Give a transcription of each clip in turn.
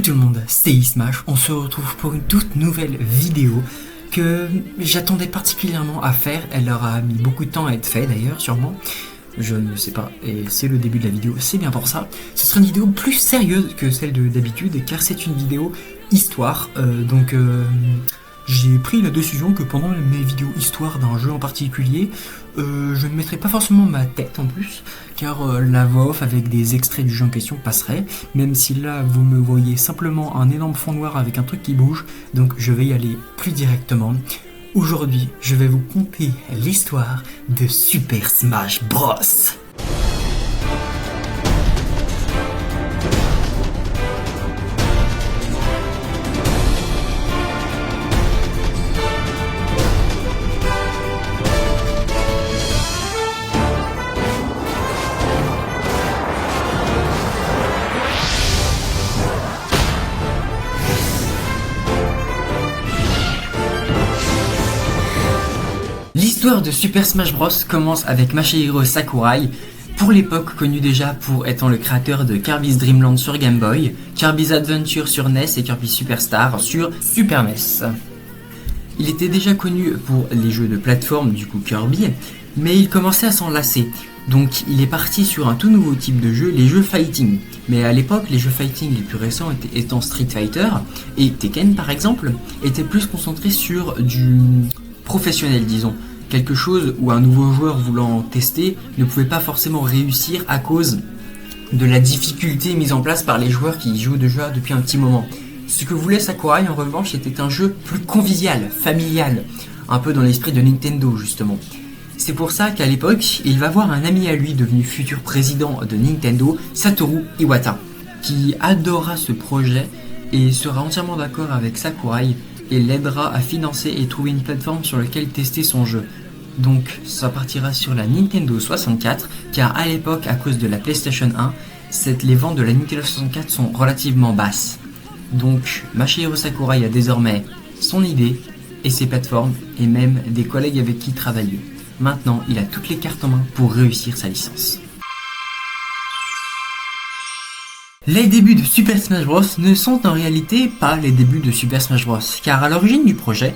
tout le monde, c'est Ismash, on se retrouve pour une toute nouvelle vidéo que j'attendais particulièrement à faire. Elle aura mis beaucoup de temps à être faite d'ailleurs, sûrement. Je ne sais pas, et c'est le début de la vidéo, c'est bien pour ça. Ce sera une vidéo plus sérieuse que celle d'habitude, car c'est une vidéo histoire, j'ai pris la décision que pendant mes vidéos histoire d'un jeu en particulier, je ne mettrai pas forcément ma tête en plus, car la voix off avec des extraits du jeu en question passerait, même si là vous me voyez simplement un énorme fond noir avec un truc qui bouge, donc je vais y aller plus directement. Aujourd'hui, je vais vous conter l'histoire de Super Smash Bros. L'histoire de Super Smash Bros commence avec Masahiro Sakurai, pour l'époque connu déjà pour étant le créateur de Kirby's Dream Land sur Game Boy, Kirby's Adventure sur NES et Kirby Superstar sur Super NES. Il était déjà connu pour les jeux de plateforme, du coup Kirby, mais il commençait à s'en lasser. Donc il est parti sur un tout nouveau type de jeu, les jeux fighting. Mais à l'époque, les jeux fighting les plus récents étant Street Fighter et Tekken par exemple, étaient plus concentrés sur du professionnel, disons. Quelque chose où un nouveau joueur voulant tester ne pouvait pas forcément réussir à cause de la difficulté mise en place par les joueurs qui y jouent déjà depuis un petit moment. Ce que voulait Sakurai en revanche était un jeu plus convivial, familial, un peu dans l'esprit de Nintendo justement. C'est pour ça qu'à l'époque, il va voir un ami à lui devenu futur président de Nintendo, Satoru Iwata, qui adora ce projet et sera entièrement d'accord avec Sakurai et l'aidera à financer et trouver une plateforme sur laquelle tester son jeu. Donc ça partira sur la Nintendo 64, car à l'époque, à cause de la PlayStation 1, les ventes de la Nintendo 64 sont relativement basses. Donc Masahiro Sakurai a désormais son idée et ses plateformes et même des collègues avec qui travailler. Maintenant, il a toutes les cartes en main pour réussir sa licence. Les débuts de Super Smash Bros ne sont en réalité pas les débuts de Super Smash Bros, car à l'origine du projet,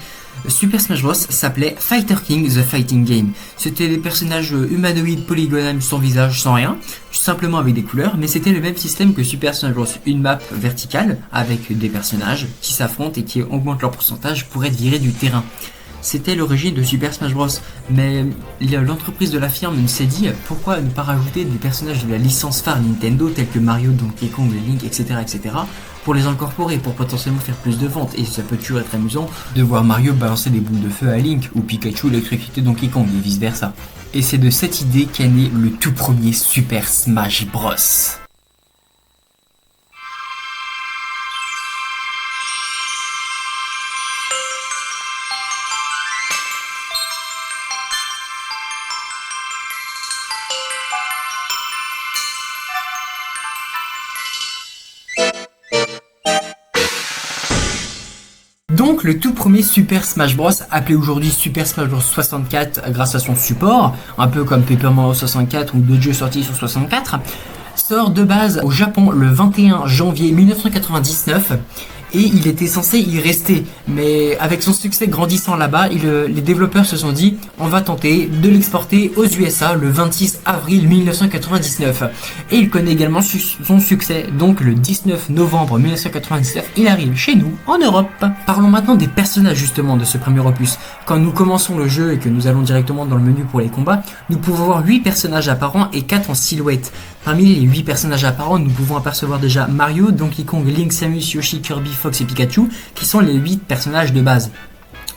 Super Smash Bros s'appelait Fighter King The Fighting Game. C'était des personnages humanoïdes polygonales sans visage, sans rien, simplement avec des couleurs, mais c'était le même système que Super Smash Bros, une map verticale avec des personnages qui s'affrontent et qui augmentent leur pourcentage pour être virés du terrain. C'était l'origine de Super Smash Bros, mais l'entreprise de la firme s'est dit pourquoi ne pas rajouter des personnages de la licence phare Nintendo tels que Mario, Donkey Kong, Link, etc. pour les incorporer, pour potentiellement faire plus de ventes. Et ça peut toujours être amusant de voir Mario balancer des boules de feu à Link ou Pikachu électrocuter Donkey Kong et vice versa. Et c'est de cette idée qu'est né le tout premier Super Smash Bros. Donc le tout premier Super Smash Bros, appelé aujourd'hui Super Smash Bros 64 grâce à son support, un peu comme Paper Mario 64 ou d'autres jeux sortis sur 64, sort de base au Japon le 21 janvier 1999 et il était censé y rester. Mais avec son succès grandissant là-bas, les développeurs se sont dit on va tenter de l'exporter aux USA le 26 avril 1999. Et il connaît également son succès, donc le 19 novembre 1999, il arrive chez nous en Europe. Parlons maintenant des personnages justement de ce premier opus. Quand nous commençons le jeu et que nous allons directement dans le menu pour les combats, nous pouvons voir 8 personnages apparents et 4 en silhouette. Parmi les 8 personnages apparents, nous pouvons apercevoir déjà Mario, Donkey Kong, Link, Samus, Yoshi, Kirby, Fox et Pikachu, qui sont les 8 personnages de base.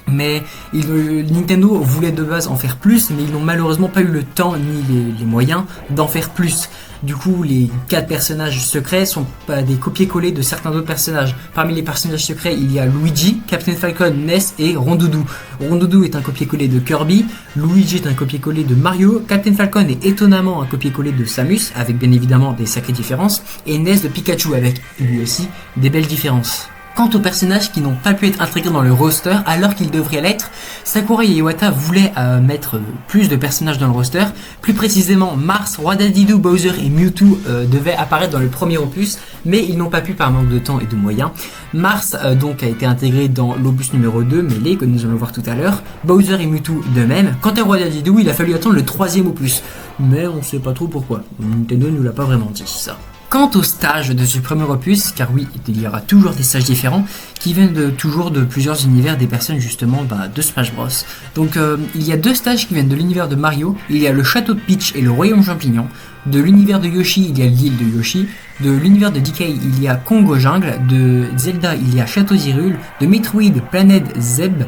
Mais Nintendo voulait de base en faire plus, mais ils n'ont malheureusement pas eu le temps ni les moyens d'en faire plus. Du coup, les 4 personnages secrets sont pas des copier-coller de certains autres personnages. Parmi les personnages secrets, il y a Luigi, Captain Falcon, Ness et Rondoudou. Rondoudou est un copier-coller de Kirby, Luigi est un copier-coller de Mario, Captain Falcon est étonnamment un copier-coller de Samus, avec bien évidemment des sacrées différences, et Ness de Pikachu, avec lui aussi des belles différences. Quant aux personnages qui n'ont pas pu être intégrés dans le roster alors qu'ils devraient l'être, Sakurai et Iwata voulaient mettre plus de personnages dans le roster. Plus précisément, Mars, Roi Dadidou, Bowser et Mewtwo devaient apparaître dans le premier opus, mais ils n'ont pas pu par manque de temps et de moyens. Mars donc a été intégré dans l'opus numéro 2, Melee, que nous allons voir tout à l'heure. Bowser et Mewtwo de même. Quant à Roi Dadidou, il a fallu attendre le 3e opus. Mais on sait pas trop pourquoi. Nintendo ne nous l'a pas vraiment dit ça. Quant aux stages de ce premier opus, car oui, il y aura toujours des stages différents qui viennent toujours de plusieurs univers des personnes justement de Smash Bros. Donc il y a 2 stages qui viennent de l'univers de Mario, il y a le château de Peach et le royaume champignon. De l'univers de Yoshi, il y a l'île de Yoshi. De l'univers de DK, il y a Congo Jungle. De Zelda, il y a Château Hyrule. De Metroid, Planète Zeb.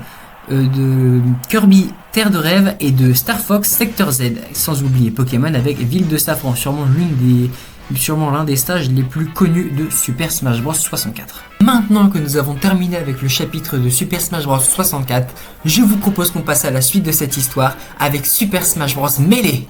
De Kirby, Terre de Rêve. Et de Star Fox, Secteur Z. Sans oublier Pokémon avec Ville de Safran, sûrement l'un des stages les plus connus de Super Smash Bros 64. Maintenant que nous avons terminé avec le chapitre de Super Smash Bros 64, je vous propose qu'on passe à la suite de cette histoire avec Super Smash Bros Melee.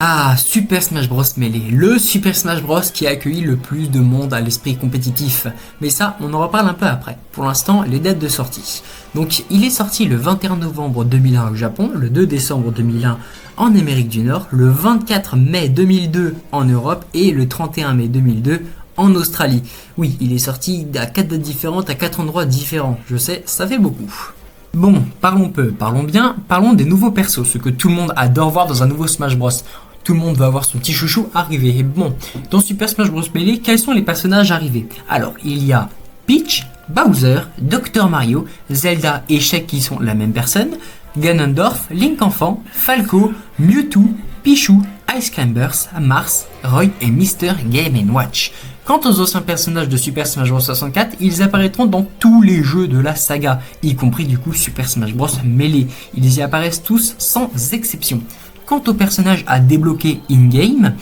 Ah, Super Smash Bros Melee, le Super Smash Bros qui a accueilli le plus de monde à l'esprit compétitif. Mais ça, on en reparle un peu après. Pour l'instant, les dates de sortie. Donc, il est sorti le 21 novembre 2001 au Japon, le 2 décembre 2001 en Amérique du Nord, le 24 mai 2002 en Europe et le 31 mai 2002 en Australie. Oui, il est sorti à 4 dates différentes, à 4 endroits différents. Je sais, ça fait beaucoup. Bon, parlons peu, parlons bien, parlons des nouveaux persos, ce que tout le monde adore voir dans un nouveau Smash Bros. Tout le monde va voir son petit chouchou arriver. Et bon, dans Super Smash Bros Melee, quels sont les personnages arrivés? Alors, il y a Peach, Bowser, Dr Mario, Zelda et Sheik qui sont la même personne, Ganondorf, Link Enfant, Falco, Mewtwo, Pichu, Ice Climbers, Mars, Roy et Mr Game & Watch. Quant aux anciens personnages de Super Smash Bros 64, ils apparaîtront dans tous les jeux de la saga, y compris du coup Super Smash Bros Melee. Ils y apparaissent tous sans exception. Quant aux personnages à débloquer in-game,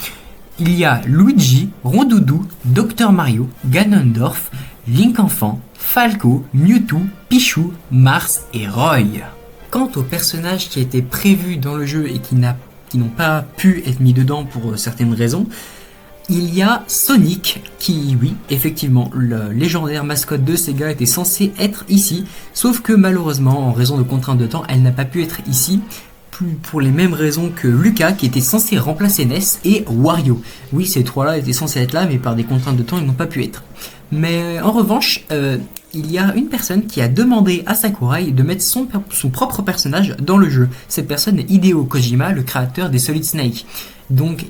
il y a Luigi, Rondoudou, Dr Mario, Ganondorf, Link Enfant, Falco, Mewtwo, Pichu, Mars et Roy. Quant aux personnages qui étaient prévus dans le jeu et qui n'ont pas pu être mis dedans pour certaines raisons, il y a Sonic qui, oui, effectivement, le légendaire mascotte de Sega était censé être ici, sauf que malheureusement, en raison de contraintes de temps, elle n'a pas pu être ici. Pour les mêmes raisons que Lucas qui était censé remplacer Ness et Wario. Oui, ces trois-là étaient censés être là, mais par des contraintes de temps, ils n'ont pas pu être. Mais en revanche, il y a une personne qui a demandé à Sakurai de mettre son propre personnage dans le jeu. Cette personne est Hideo Kojima, le créateur des Solid Snake. Donc,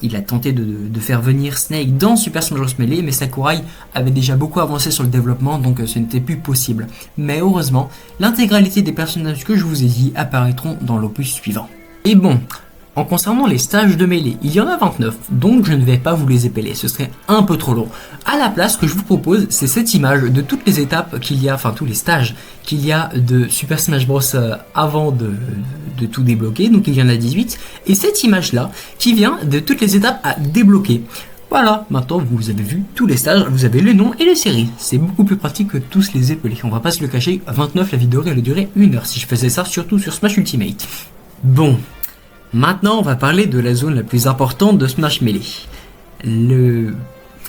il a tenté de faire venir Snake dans Super Smash Bros Melee, mais Sakurai avait déjà beaucoup avancé sur le développement, donc ce n'était plus possible. Mais heureusement, l'intégralité des personnages que je vous ai dit apparaîtront dans l'opus suivant. Et bon, en concernant les stages de Melee, il y en a 29, donc je ne vais pas vous les épeler, ce serait un peu trop long. À la place, ce que je vous propose, c'est cette image de toutes les étapes qu'il y a, enfin tous les stages qu'il y a de Super Smash Bros avant de tout débloquer, donc il y en a 18, et cette image-là qui vient de toutes les étapes à débloquer. Voilà, maintenant vous avez vu tous les stages, vous avez les noms et les séries. C'est beaucoup plus pratique que tous les épeler, on va pas se le cacher, à 29 la vidéo elle durait 1 heure si je faisais ça, surtout sur Smash Ultimate. Bon. Maintenant, on va parler de la zone la plus importante de Smash Melee, le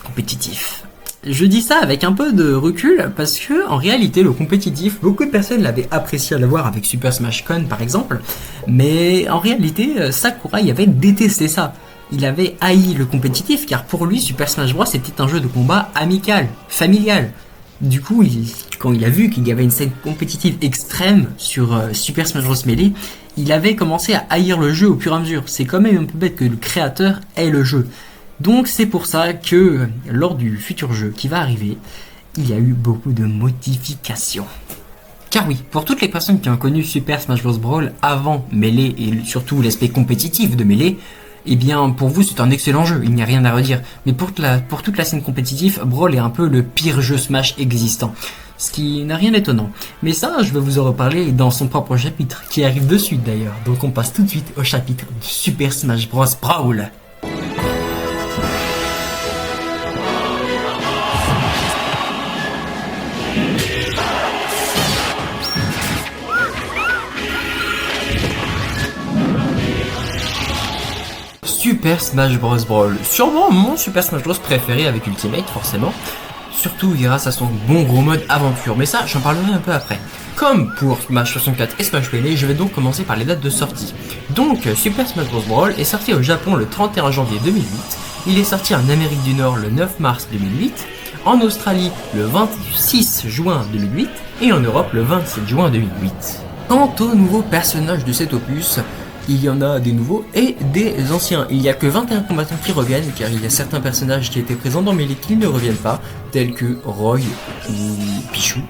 compétitif. Je dis ça avec un peu de recul parce que, en réalité, le compétitif, beaucoup de personnes l'avaient apprécié à l'avoir avec Super Smash Con par exemple, mais en réalité, Sakurai avait détesté ça. Il avait haï le compétitif car pour lui, Super Smash Bros était un jeu de combat amical, familial. Du coup, quand il a vu qu'il y avait une scène compétitive extrême sur Super Smash Bros Melee, il avait commencé à haïr le jeu au fur et à mesure. C'est quand même un peu bête que le créateur ait le jeu. Donc c'est pour ça que lors du futur jeu qui va arriver, il y a eu beaucoup de modifications. Car oui, pour toutes les personnes qui ont connu Super Smash Bros Brawl avant Melee et surtout l'aspect compétitif de Melee, eh bien pour vous c'est un excellent jeu, il n'y a rien à redire. Mais pour toute la scène compétitive, Brawl est un peu le pire jeu Smash existant. Ce qui n'a rien d'étonnant. Mais ça, je vais vous en reparler dans son propre chapitre, qui arrive de suite d'ailleurs. Donc on passe tout de suite au chapitre de Super Smash Bros Brawl. Super Smash Bros Brawl, sûrement mon Super Smash Bros préféré avec Ultimate forcément, surtout grâce à son bon gros mode aventure, mais ça j'en parlerai un peu après. Comme pour Smash 64 et Smash Melee, je vais donc commencer par les dates de sortie. Donc Super Smash Bros Brawl est sorti au Japon le 31 janvier 2008, il est sorti en Amérique du Nord le 9 mars 2008, en Australie le 26 juin 2008 et en Europe le 27 juin 2008. Quant aux nouveaux personnages de cet opus, il y en a des nouveaux et des anciens. Il n'y a que 21 combattants qui reviennent, car il y a certains personnages qui étaient présents dans Melee qui ne reviennent pas, tels que Roy ou Pichou.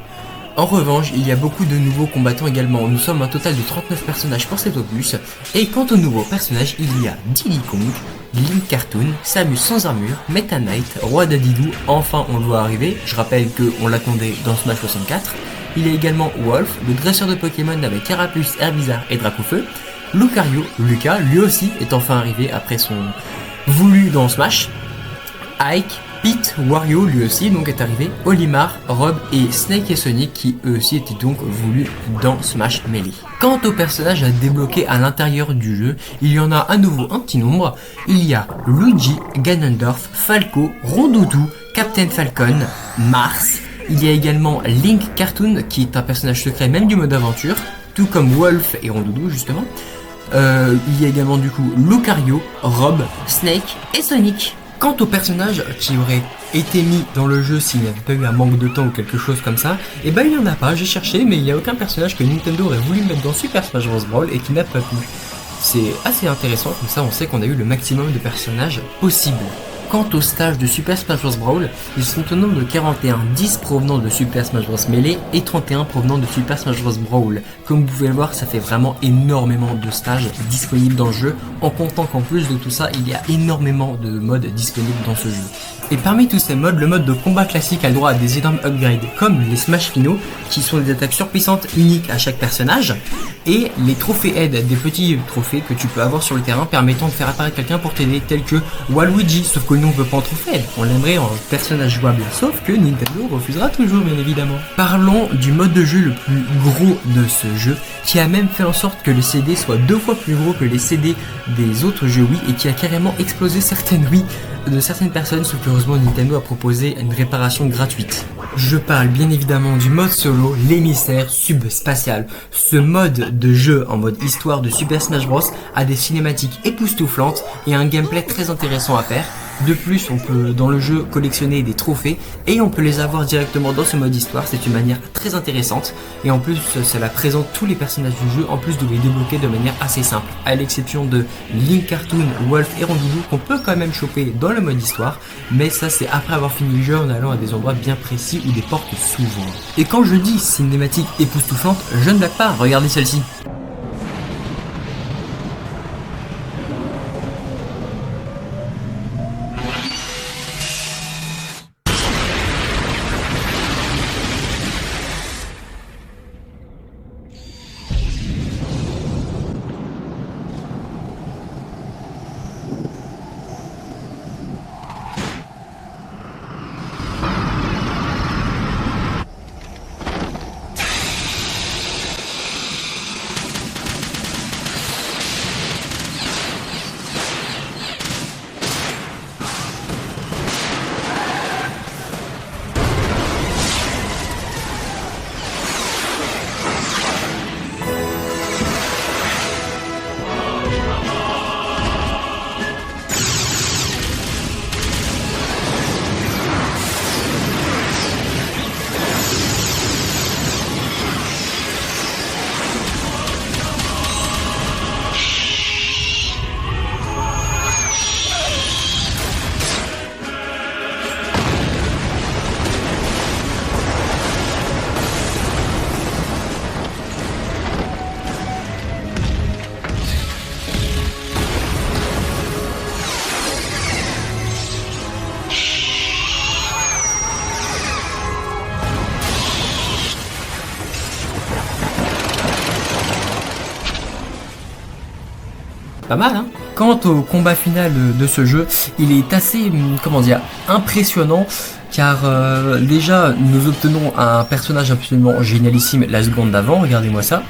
En revanche, il y a beaucoup de nouveaux combattants également. Nous sommes un total de 39 personnages pour cet opus. Et quant aux nouveaux personnages, il y a Diddy Kong, Link Cartoon, Samus sans armure, Meta Knight, Roi Dadidou, enfin on le voit arriver. Je rappelle qu'on l'attendait dans Smash 64. Il y a également Wolf, le dresseur de Pokémon avec Carapuce, Herbizarre et Dracofeu. Lucario, Lucas, lui aussi est enfin arrivé après son voulu dans Smash. Ike, Pete, Wario lui aussi donc est arrivé. Olimar, Rob et Snake et Sonic qui eux aussi étaient donc voulus dans Smash Melee. Quant aux personnages à débloquer à l'intérieur du jeu, il y en a à nouveau un petit nombre. Il y a Luigi, Ganondorf, Falco, Rondoudou, Captain Falcon, Mars. Il y a également Link Cartoon qui est un personnage secret même du mode aventure, tout comme Wolf et Rondoudou justement. Il y a également du coup Lucario, Rob, Snake et Sonic. Quant aux personnages qui auraient été mis dans le jeu s'il n'y avait pas eu un manque de temps ou quelque chose comme ça, et ben il n'y en a pas, j'ai cherché mais il n'y a aucun personnage que Nintendo aurait voulu mettre dans Super Smash Bros Brawl et qui n'a pas pu. C'est assez intéressant, comme ça on sait qu'on a eu le maximum de personnages possible. Quant aux stages de Super Smash Bros Brawl, ils sont au nombre de 41, 10 provenant de Super Smash Bros Melee et 31 provenant de Super Smash Bros Brawl. Comme vous pouvez le voir, ça fait vraiment énormément de stages disponibles dans le jeu, en comptant qu'en plus de tout ça, il y a énormément de modes disponibles dans ce jeu. Et parmi tous ces modes, le mode de combat classique a le droit à des énormes upgrades, comme les Smash finaux, qui sont des attaques surpuissantes uniques à chaque personnage, et les trophées aide, des petits trophées que tu peux avoir sur le terrain permettant de faire apparaître quelqu'un pour t'aider, tel que Waluigi, sauf que nous on veut pas en trophée aide, on l'aimerait en personnage jouable, sauf que Nintendo refusera toujours bien évidemment. Parlons du mode de jeu le plus gros de ce jeu, qui a même fait en sorte que le CD soit 2 fois plus gros que les CD des autres jeux Wii, et qui a carrément explosé certaines Wii de certaines personnes, sauf que heureusement Nintendo a proposé une réparation gratuite. Je parle bien évidemment du mode solo, l'émissaire subspatial. Ce mode de jeu en mode histoire de Super Smash Bros a des cinématiques époustouflantes et un gameplay très intéressant à faire. De plus, on peut dans le jeu collectionner des trophées et on peut les avoir directement dans ce mode histoire, c'est une manière très intéressante et en plus cela présente tous les personnages du jeu en plus de les débloquer de manière assez simple, à l'exception de Link Cartoon, Wolf et Rondoudou qu'on peut quand même choper dans le mode histoire, mais ça c'est après avoir fini le jeu en allant à des endroits bien précis où des portes s'ouvrent. Et quand je dis cinématique époustouflante, je ne blague pas, regardez celle-ci. Pas mal, hein. Quant au combat final de ce jeu, il est assez, comment dire, impressionnant, car déjà, nous obtenons un personnage absolument génialissime la seconde d'avant, regardez-moi ça.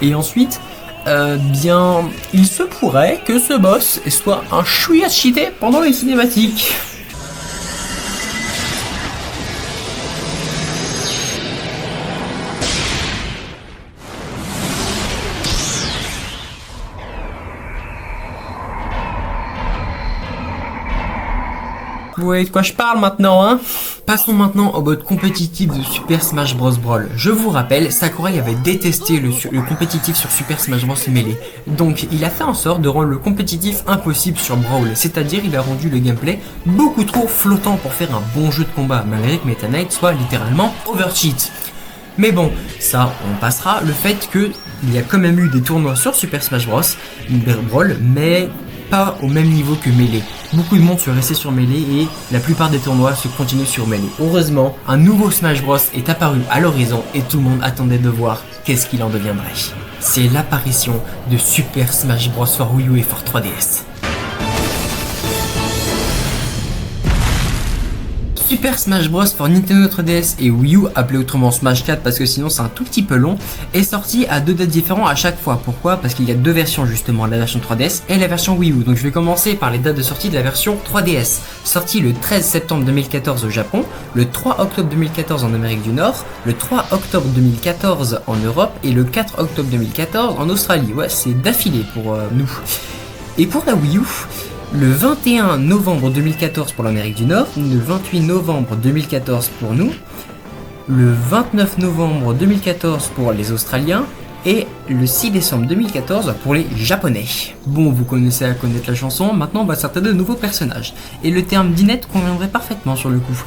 Et ensuite, bien, il se pourrait que ce boss soit un chouïa cheaté pendant les cinématiques. Vous voyez de quoi je parle maintenant, hein? Passons maintenant au mode compétitif de Super Smash Bros. Brawl. Je vous rappelle, Sakurai avait détesté le compétitif sur Super Smash Bros. Melee. Donc il a fait en sorte de rendre le compétitif impossible sur Brawl. C'est-à-dire il a rendu le gameplay beaucoup trop flottant pour faire un bon jeu de combat, malgré que Meta Knight soit littéralement overcheat. Mais bon, ça on passera. Le fait qu'il y a quand même eu des tournois sur Super Smash Bros. Brawl, mais pas au même niveau que Melee. Beaucoup de monde se restait sur Melee et la plupart des tournois se continuent sur Melee. Heureusement, un nouveau Smash Bros est apparu à l'horizon et tout le monde attendait de voir qu'est-ce qu'il en deviendrait. C'est l'apparition de Super Smash Bros for Wii U et for 3DS. Super Smash Bros for Nintendo 3DS et Wii U, appelé autrement Smash 4 parce que sinon c'est un tout petit peu long, est sorti à 2 dates différentes à chaque fois. Pourquoi? Parce qu'il y a 2 versions justement, la version 3DS et la version Wii U. Donc je vais commencer par les dates de sortie de la version 3DS. Sorti le 13 septembre 2014 au Japon, le 3 octobre 2014 en Amérique du Nord, le 3 octobre 2014 en Europe et le 4 octobre 2014 en Australie. Ouais, c'est d'affilée pour nous. Et pour la Wii U, le 21 novembre 2014 pour l'Amérique du Nord, le 28 novembre 2014 pour nous, le 29 novembre 2014 pour les Australiens et le 6 décembre 2014 pour les Japonais. Bon, vous commencez à connaître la chanson, maintenant on va s'attarder de nouveaux personnages. Et le terme d'Inette conviendrait parfaitement sur le coup.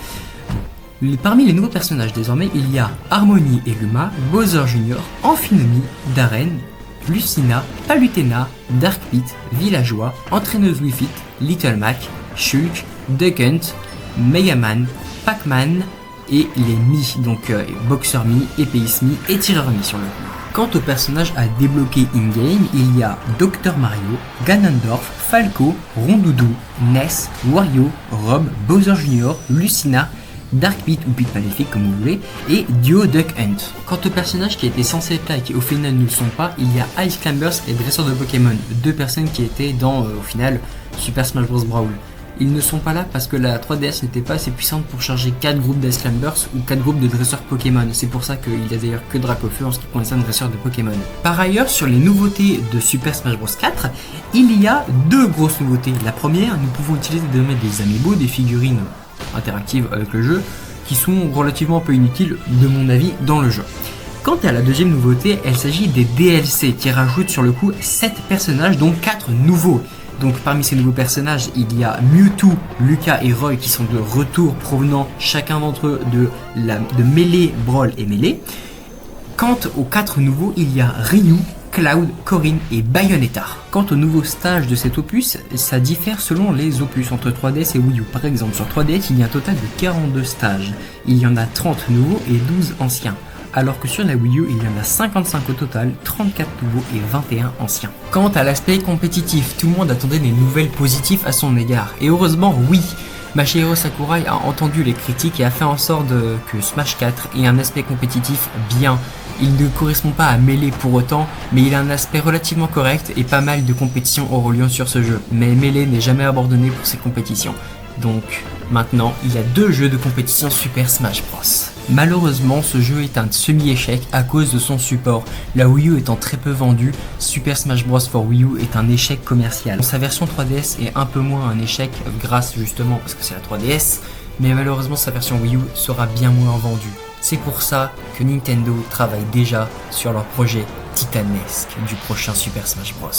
Parmi les nouveaux personnages désormais, il y a Harmony et Luma, Bowser Jr., Amphinomy, Darren, Lucina, Palutena, Dark Pit, Villageois, Entraîneuse Wii Fit, Little Mac, Shulk, Duck Hunt, Megaman, Pac-Man et les Mi, donc Boxer Mi, Épéiste Mi et Tireur Mi sur le coup. Quant aux personnages à débloquer in-game, il y a Dr Mario, Ganondorf, Falco, Rondoudou, Ness, Wario, Rob, Bowser Jr., Lucina, Dark Pit ou Pit Maléfique comme vous voulez, et Dio Duck Hunt. Quant aux personnages qui étaient censés être là et qui au final ne le sont pas, il y a Ice Climbers et Dresseur de Pokémon, 2 personnes qui étaient dans au final Super Smash Bros Brawl. Ils ne sont pas là parce que la 3DS n'était pas assez puissante pour charger 4 groupes d'Ice Climbers ou 4 groupes de dresseurs Pokémon. C'est pour ça qu'il y a d'ailleurs que Dracofeu en ce qui concerne dresseurs de Pokémon. Par ailleurs, sur les nouveautés de Super Smash Bros 4, il y a 2 grosses nouveautés. La première, nous pouvons utiliser désormais des amiibo, des figurines interactives avec le jeu, qui sont relativement peu inutiles de mon avis dans le jeu. Quant à la deuxième nouveauté, elle s'agit des DLC qui rajoutent sur le coup 7 personnages dont 4 nouveaux. Donc parmi ces nouveaux personnages, il y a Mewtwo, Lucas et Roy qui sont de retour provenant chacun d'entre eux de Melee, Brawl et Melee. Quant aux 4 nouveaux, il y a Ryu, Cloud, Corrin et Bayonetta. Quant au nouveau stage de cet opus, ça diffère selon les opus entre 3DS et Wii U. Par exemple, sur 3DS, il y a un total de 42 stages. Il y en a 30 nouveaux et 12 anciens. Alors que sur la Wii U, il y en a 55 au total, 34 nouveaux et 21 anciens. Quant à l'aspect compétitif, tout le monde attendait des nouvelles positives à son égard. Et heureusement, oui, Masahiro Sakurai a entendu les critiques et a fait en sorte que Smash 4 ait un aspect compétitif bien. Il ne correspond pas à Melee pour autant, mais il a un aspect relativement correct et pas mal de compétitions auront lieu sur ce jeu. Mais Melee n'est jamais abandonné pour ses compétitions. Donc maintenant, il y a 2 jeux de compétition Super Smash Bros. Malheureusement, ce jeu est un semi-échec à cause de son support. La Wii U étant très peu vendue, Super Smash Bros for Wii U est un échec commercial. Sa version 3DS est un peu moins un échec grâce justement parce que c'est la 3DS, mais malheureusement sa version Wii U sera bien moins vendue. C'est pour ça que Nintendo travaille déjà sur leur projet titanesque du prochain Super Smash Bros.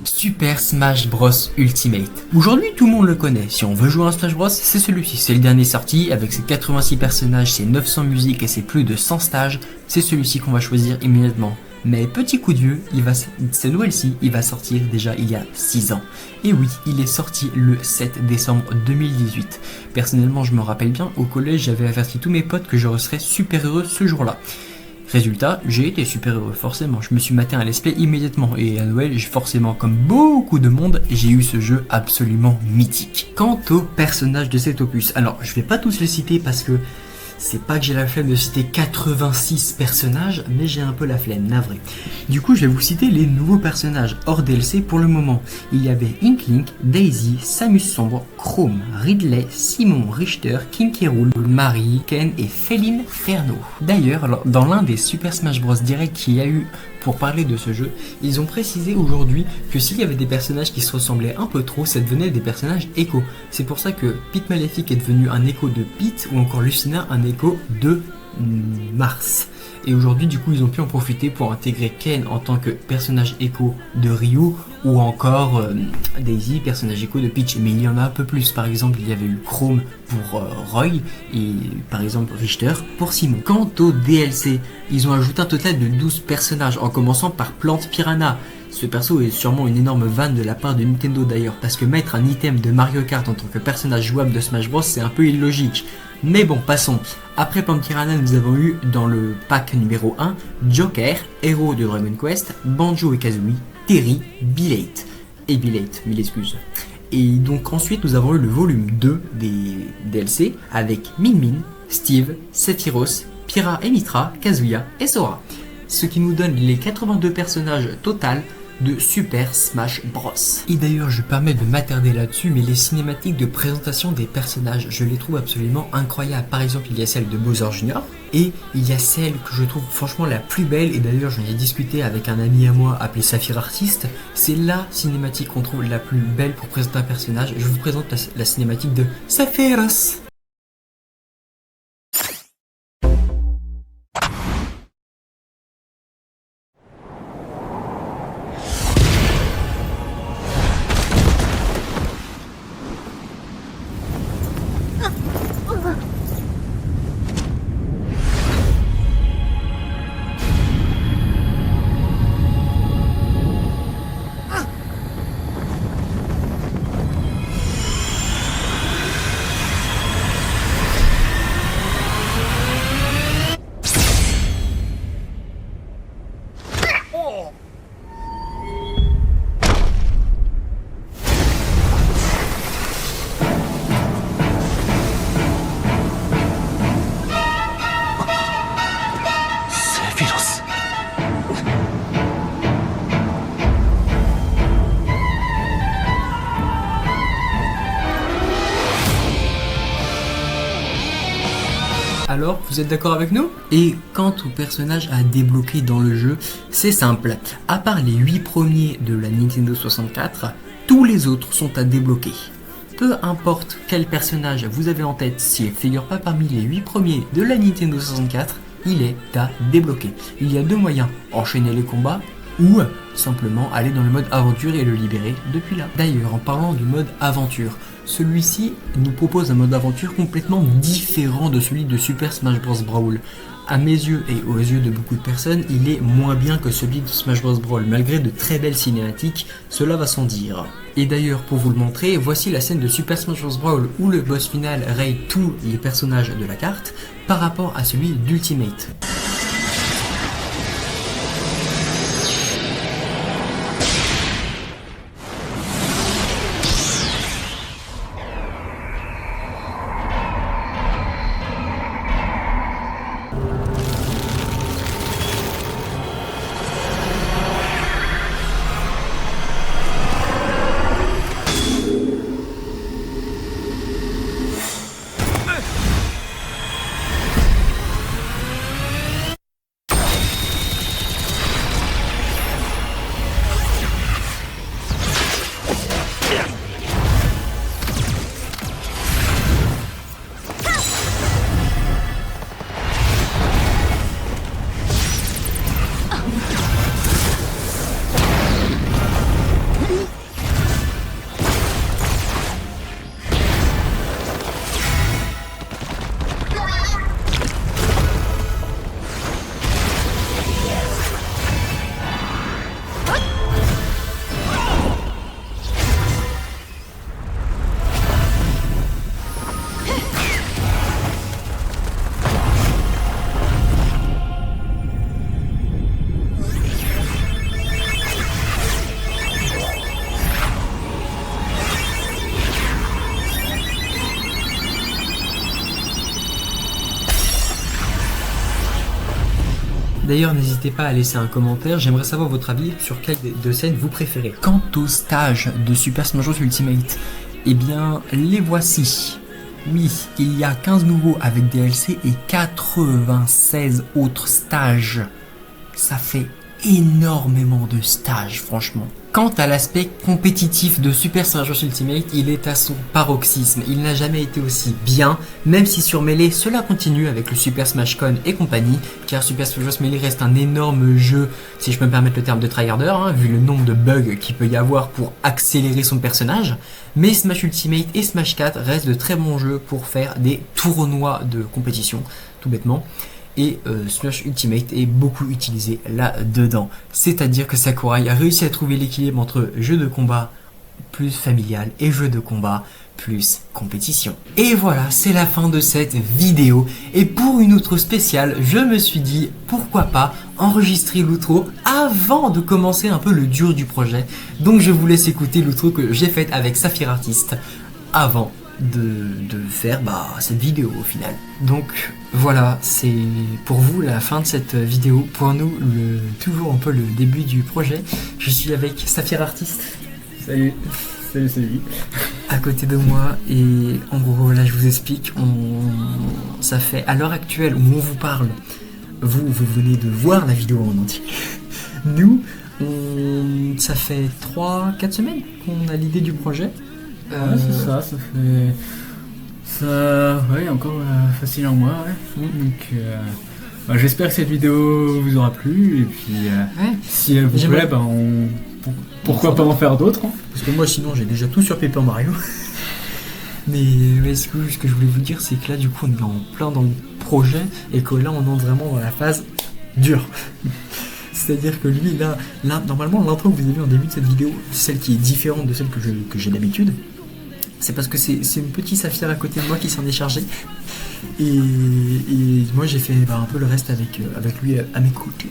Super Smash Bros Ultimate. Aujourd'hui, tout le monde le connaît. Si on veut jouer à un Smash Bros, c'est celui-ci. C'est le dernier sorti, avec ses 86 personnages, ses 900 musiques et ses plus de 100 stages. C'est celui-ci qu'on va choisir immédiatement. Mais petit coup de vieux, ce Noël-ci, il va sortir déjà il y a 6 ans. Et oui, il est sorti le 7 décembre 2018. Personnellement, je me rappelle bien, au collège, j'avais averti tous mes potes que je serais super heureux ce jour-là. Résultat, j'ai été super heureux, forcément. Je me suis maté un let's play immédiatement. Et à Noël, forcément, comme beaucoup de monde, j'ai eu ce jeu absolument mythique. Quant aux personnages de cet opus, alors je vais pas tous les citer parce que c'est pas que j'ai la flemme de citer 86 personnages, mais j'ai un peu la flemme, navré. Du coup, je vais vous citer les nouveaux personnages hors DLC pour le moment. Il y avait Inkling, Daisy, Samus Sombre, Chrome, Ridley, Simon, Richter, King K. Rool, Marie, Ken et Féline Ferno. D'ailleurs, dans l'un des Super Smash Bros Direct qu'il y a eu pour parler de ce jeu, ils ont précisé aujourd'hui que s'il y avait des personnages qui se ressemblaient un peu trop, ça devenait des personnages échos. C'est pour ça que Pete Maléfique est devenu un écho de Pete ou encore Lucina un écho de Mars. Et aujourd'hui, du coup, ils ont pu en profiter pour intégrer Ken en tant que personnage écho de Ryu ou encore Daisy, personnage écho de Peach. Mais il y en a un peu plus. Par exemple, il y avait eu Chrome pour Roy et par exemple Richter pour Simon. Quant au DLC, ils ont ajouté un total de 12 personnages en commençant par Plante Piranha. Ce perso est sûrement une énorme vanne de la part de Nintendo d'ailleurs, parce que mettre un item de Mario Kart en tant que personnage jouable de Smash Bros c'est un peu illogique. Mais bon, passons. Après Plante Piranha, nous avons eu dans le pack numéro 1, Joker, héros de Dragon Quest, Banjo et Kazooie, Terry, Billate. Et Billate, mille excuses. Et donc ensuite nous avons eu le volume 2 des DLC avec Min Min, Steve, Sephiroth, Pyra et Mitra, Kazuya et Sora. Ce qui nous donne les 82 personnages total de Super Smash Bros. Et d'ailleurs, je permets de m'attarder là-dessus, mais les cinématiques de présentation des personnages, je les trouve absolument incroyables. Par exemple, il y a celle de Bowser Jr. et il y a celle que je trouve franchement la plus belle, et d'ailleurs j'en ai discuté avec un ami à moi appelé Saphir Artist. C'est la cinématique qu'on trouve la plus belle pour présenter un personnage. Je vous présente la cinématique de Sephiroth. Alors, vous êtes d'accord avec nous? Et quant aux personnages à débloquer dans le jeu, c'est simple. À part les 8 premiers de la Nintendo 64, tous les autres sont à débloquer. Peu importe quel personnage vous avez en tête, s'il ne figure pas parmi les 8 premiers de la Nintendo 64, il est à débloquer. Il y a deux moyens, enchaîner les combats ou simplement aller dans le mode aventure et le libérer depuis là. D'ailleurs, en parlant du mode aventure, celui-ci nous propose un mode aventure complètement différent de celui de Super Smash Bros Brawl. À mes yeux et aux yeux de beaucoup de personnes, il est moins bien que celui de Smash Bros Brawl, malgré de très belles cinématiques, cela va sans dire. Et d'ailleurs, pour vous le montrer, voici la scène de Super Smash Bros Brawl où le boss final raid tous les personnages de la carte par rapport à celui d'Ultimate. D'ailleurs, n'hésitez pas à laisser un commentaire, j'aimerais savoir votre avis sur quelle des deux scènes vous préférez. Quant aux stages de Super Smash Bros Ultimate, eh bien, les voici. Oui, il y a 15 nouveaux avec DLC et 96 autres stages. Ça fait énormément de stages, franchement. Quant à l'aspect compétitif de Super Smash Bros Ultimate, il est à son paroxysme. Il n'a jamais été aussi bien, même si sur Melee, cela continue avec le Super Smash Con et compagnie, car Super Smash Bros Melee reste un énorme jeu, si je peux me permettre le terme de tryharder, hein, vu le nombre de bugs qu'il peut y avoir pour accélérer son personnage. Mais Smash Ultimate et Smash 4 restent de très bons jeux pour faire des tournois de compétition, tout bêtement. Et Smash Ultimate est beaucoup utilisé là-dedans. C'est-à-dire que Sakurai a réussi à trouver l'équilibre entre jeu de combat plus familial et jeu de combat plus compétition. Et voilà, c'est la fin de cette vidéo. Et pour une outro spéciale, je me suis dit, pourquoi pas enregistrer l'outro avant de commencer un peu le dur du projet. Donc je vous laisse écouter l'outro que j'ai faite avec Saphir Artist avant de faire cette vidéo au final. Donc voilà, c'est pour vous la fin de cette vidéo. Pour nous, toujours un peu le début du projet. Je suis avec Saphir Artist. Salut. Salut. À côté de moi, et en gros là je vous explique, ça fait à l'heure actuelle où on vous parle, vous venez de voir la vidéo en entier. Nous, ça fait 3-4 semaines qu'on a l'idée du projet. Ouais, c'est ça fait... Ouais, encore facile un mois, ouais. Donc, j'espère que cette vidéo vous aura plu, et puis si elle vous plaît, pourquoi pas en faire d'autres, hein. Parce que moi sinon j'ai déjà tout sur Paper Mario. Mais ce que je voulais vous dire, c'est que là du coup on est en plein dans le projet, et que là on entre vraiment dans la phase dure. C'est-à-dire que lui, là, normalement, l'intro que vous avez vu en début de cette vidéo, celle qui est différente de celle que j'ai d'habitude, c'est parce que c'est une petite Saphir à côté de moi qui s'en est chargé. Et moi, j'ai fait un peu le reste avec lui à mes côtés.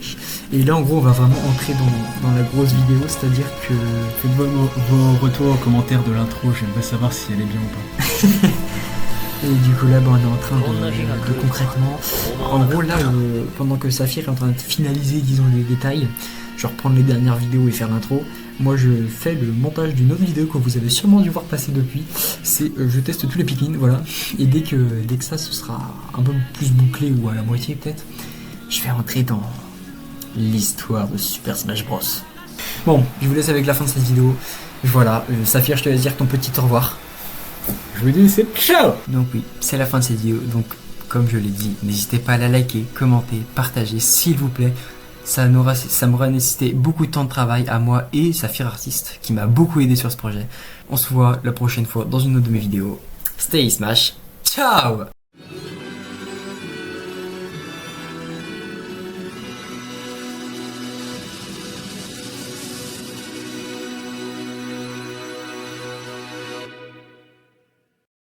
Et là, en gros, on va vraiment entrer dans la grosse vidéo, c'est-à-dire que... Faites vos retours en commentaire de l'intro, j'aimerais savoir si elle est bien ou pas. Et du coup là on est en train de concrètement, en gros là pendant que Saphir est en train de finaliser disons les détails, je vais reprendre les dernières vidéos et faire l'intro. Moi je fais le montage d'une autre vidéo que vous avez sûrement dû voir passer depuis, c'est je teste tous les Pikmin, voilà, et dès que ça ce sera un peu plus bouclé ou à la moitié peut-être, je vais rentrer dans l'histoire de Super Smash Bros. Bon, je vous laisse avec la fin de cette vidéo, voilà, Saphir je te laisse dire ton petit au revoir. Je vous dis c'est ciao. Donc oui, c'est la fin de cette vidéo. Donc comme je l'ai dit, n'hésitez pas à la liker, commenter, partager s'il vous plaît. Ça m'aura nécessité beaucoup de temps de travail à moi et Saphir Artist qui m'a beaucoup aidé sur ce projet. On se voit la prochaine fois dans une autre de mes vidéos. Stay Smash, ciao.